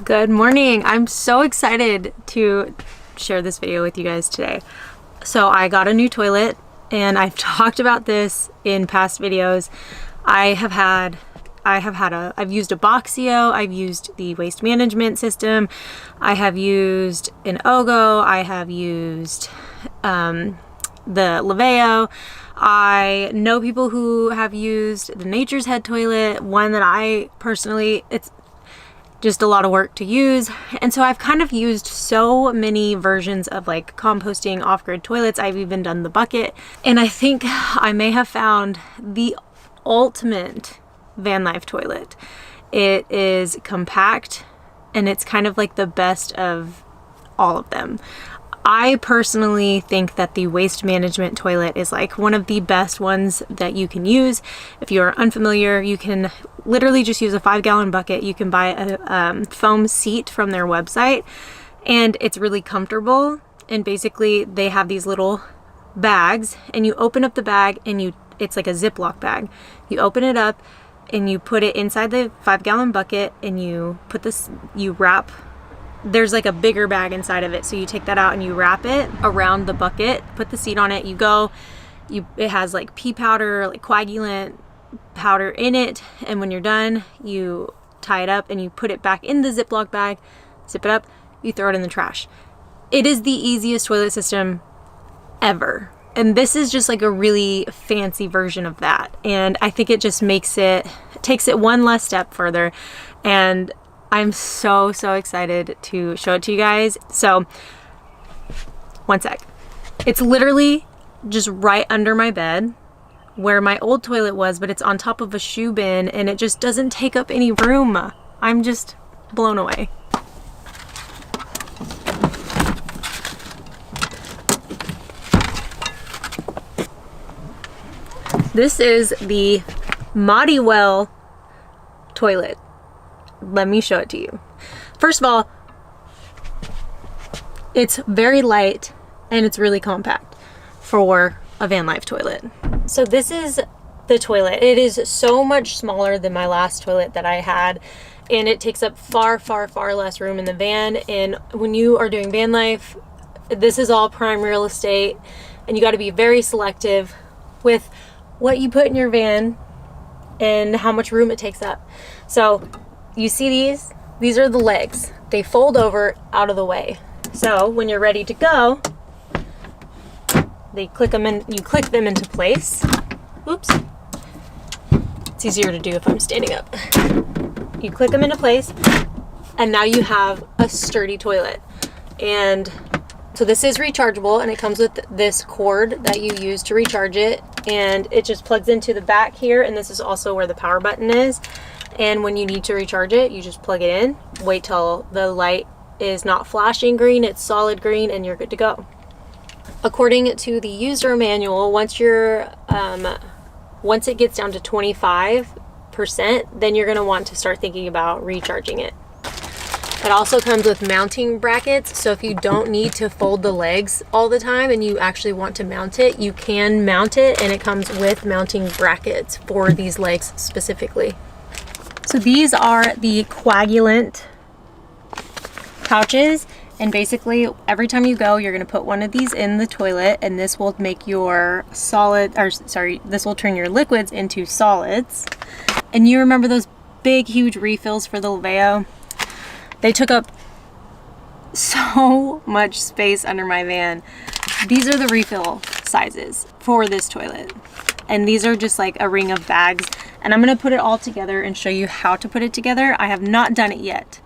Good morning. I'm so excited to share this video with you guys today. So I got a new toilet and I've talked about this in past videos. I've used a Boxio, I've used the waste management system, I have used an Ogo, I have used the Leveo. I know people who have used the Nature's Head toilet, one that I personally, it's just a lot of work to use. And so I've kind of used so many versions of like composting off-grid toilets. I've even done the bucket. And I think I may have found the ultimate van life toilet. It is compact and it's kind of like the best of all of them. I personally think that the waste management toilet is like one of the best ones that you can use. If you're unfamiliar, you can literally just use a 5-gallon bucket. You can buy a foam seat from their website and it's really comfortable. And basically they have these little bags and you open up the bag and it's like a Ziploc bag. You open it up and you put it inside the 5-gallon bucket and you wrap. There's like a bigger bag inside of it, so you take that out and you wrap it around the bucket, put the seat on it, it has like pea powder, like coagulant powder in it, and when you're done you tie it up and you put it back in the Ziploc bag, zip it up, you throw it in the trash. It is the easiest toilet system ever, and this is just like a really fancy version of that, and I think it just takes it one less step further, and I'm so excited to show it to you guys. So, one sec. It's literally just right under my bed where my old toilet was, but it's on top of a shoe bin and it just doesn't take up any room. I'm just blown away. This is the Modiwell toilet. Let me show it to you. First of all, it's very light and it's really compact for a van life toilet. So this is the toilet. It is so much smaller than my last toilet that I had, and it takes up far less room in the van. And when you are doing van life, this is all prime real estate, and you got to be very selective with what you put in your van and how much room it takes up. So you see these are the legs. They fold over out of the way. So when you're ready to go, you click them into place. Oops. It's easier to do if I'm standing up. You click them into place, and now you have a sturdy toilet. And so this is rechargeable, and it comes with this cord that you use to recharge it, and it just plugs into the back here, and this is also where the power button is. And when you need to recharge it, you just plug it in, wait till the light is not flashing green, it's solid green, and you're good to go. According to the user manual, once it gets down to 25%, then you're going to want to start thinking about recharging it. It also comes with mounting brackets, so if you don't need to fold the legs all the time and you actually want to mount it, you can mount it, and it comes with mounting brackets for these legs specifically. So these are the coagulant pouches, and basically every time you go, you're going to put one of these in the toilet, and this will make this will turn your liquids into solids. And you remember those big huge refills for the Leveo? They took up so much space under my van. These are the refill sizes for this toilet, and these are just like a ring of bags. And I'm going to put it all together and show you how to put it together. I have not done it yet.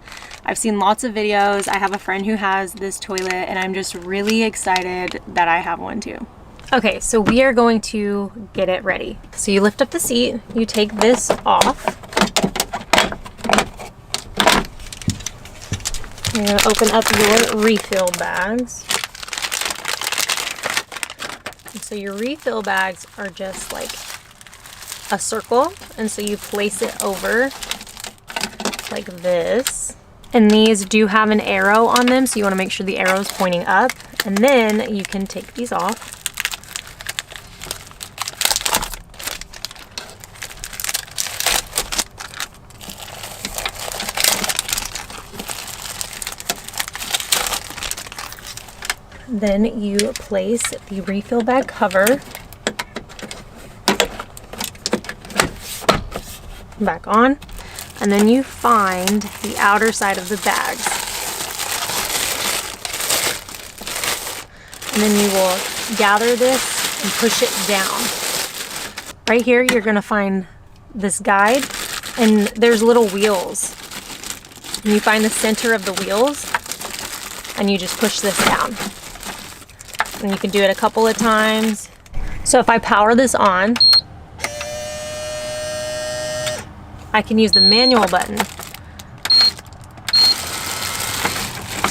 I've seen lots of videos. I have a friend who has this toilet, and I'm just really excited that I have one too. Okay, so we are going to get it ready. So you lift up the seat, you take this off. You're going to open up your refill bags. And so your refill bags are just like a circle, and so you place it over like this, and these do have an arrow on them, so you want to make sure the arrow is pointing up, and then you can take these off. Then you place the refill bag cover back on, and then you find the outer side of the bags. And then you will gather this and push it down. Right here, you're gonna find this guide, and there's little wheels. And you find the center of the wheels, and you just push this down. And you can do it a couple of times. So if I power this on, I can use the manual button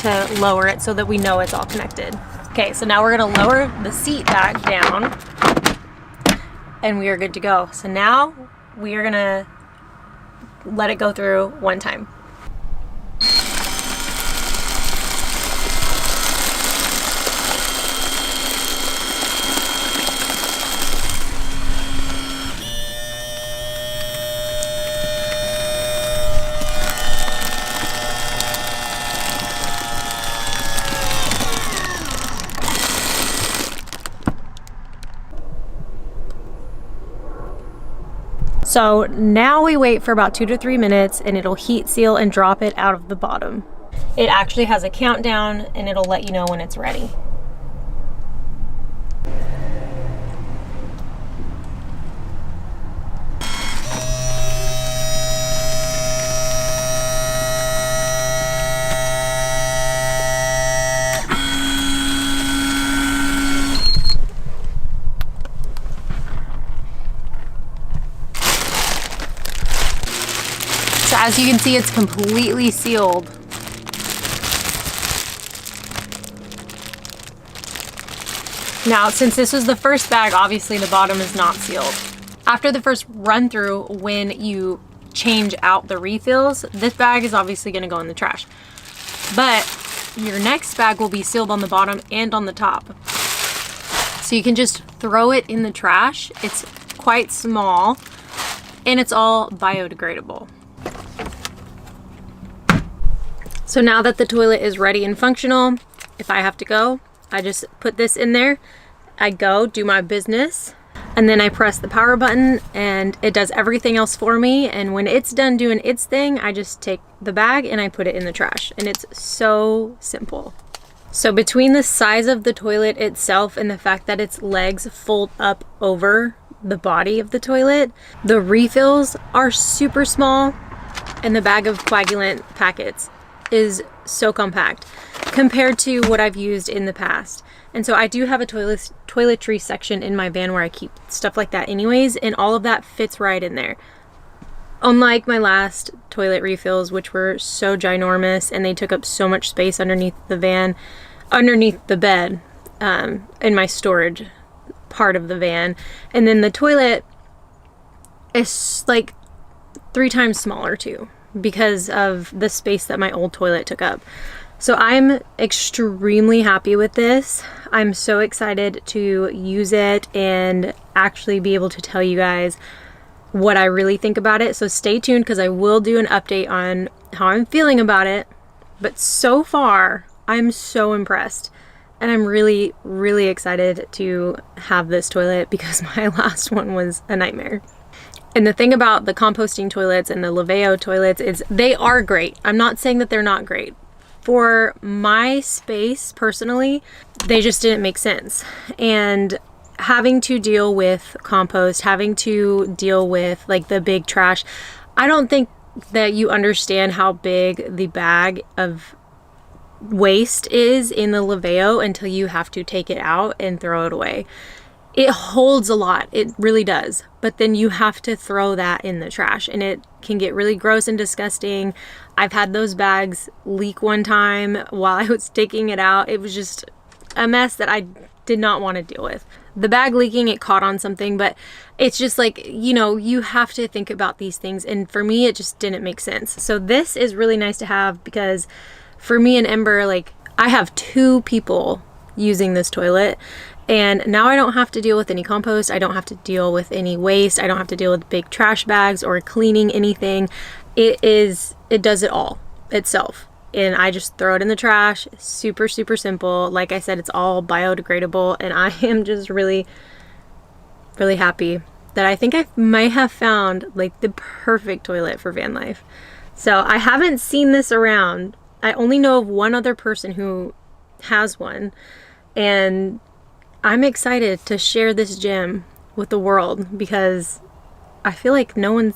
to lower it so that we know it's all connected. Okay, so now we're gonna lower the seat back down, and we are good to go. So now we are gonna let it go through one time. So now we wait for about 2 to 3 minutes, and it'll heat seal and drop it out of the bottom. It actually has a countdown, and it'll let you know when it's ready. So as you can see, it's completely sealed. Now, since this was the first bag, obviously the bottom is not sealed. After the first run through, when you change out the refills, this bag is obviously gonna go in the trash. But your next bag will be sealed on the bottom and on the top. So you can just throw it in the trash. It's quite small, and it's all biodegradable. So now that the toilet is ready and functional, if I have to go, I just put this in there, I go do my business, and then I press the power button and it does everything else for me. And when it's done doing its thing, I just take the bag and I put it in the trash. And it's so simple. So between the size of the toilet itself and the fact that its legs fold up over the body of the toilet, the refills are super small, and the bag of coagulant packets is so compact compared to what I've used in the past. And so I do have a toiletry section in my van where I keep stuff like that anyways, and all of that fits right in there. Unlike my last toilet refills, which were so ginormous and they took up so much space underneath the van, underneath the bed, in my storage part of the van. And then the toilet is like 3 times smaller too, because of the space that my old toilet took up. So I'm extremely happy with this. I'm so excited to use it and actually be able to tell you guys what I really think about it. So stay tuned, because I will do an update on how I'm feeling about it. But so far, I'm so impressed. And I'm really, really excited to have this toilet, because my last one was a nightmare. And the thing about the composting toilets and the Laveo toilets is they are great. I'm not saying that they're not great. For my space, personally, they just didn't make sense. And having to deal with compost, having to deal with like the big trash, I don't think that you understand how big the bag of waste is in the Laveo until you have to take it out and throw it away. It holds a lot, it really does, but then you have to throw that in the trash, and it can get really gross and disgusting. I've had those bags leak one time while I was taking it out. It was just a mess that I did not want to deal with. The bag leaking, it caught on something, but it's just like, you know, you have to think about these things, and for me, it just didn't make sense. So this is really nice to have, because for me and Ember, like, I have 2 people using this toilet, and now I don't have to deal with any compost. I don't have to deal with any waste. I don't have to deal with big trash bags or cleaning anything. It does it all itself. and I just throw it in the trash. Super, super simple. Like I said, it's all biodegradable, and I am just really, really happy that I think I might have found like the perfect toilet for van life. So I haven't seen this around. I only know of one other person who has one, and I'm excited to share this gem with the world because I feel like no one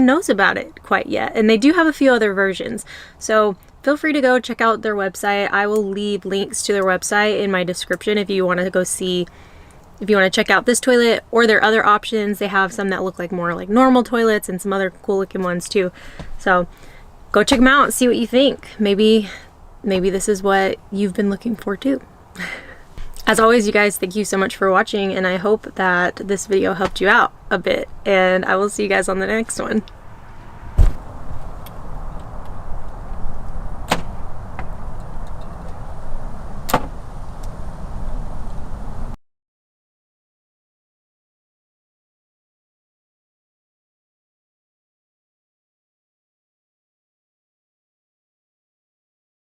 knows about it quite yet. And they do have a few other versions. So feel free to go check out their website. I will leave links to their website in my description if you want to go see, if you want to check out this toilet or their other options. They have some that look like more like normal toilets and some other cool looking ones too. So go check them out and see what you think. Maybe this is what you've been looking for too. As always, you guys, thank you so much for watching, and I hope that this video helped you out a bit, and I will see you guys on the next one.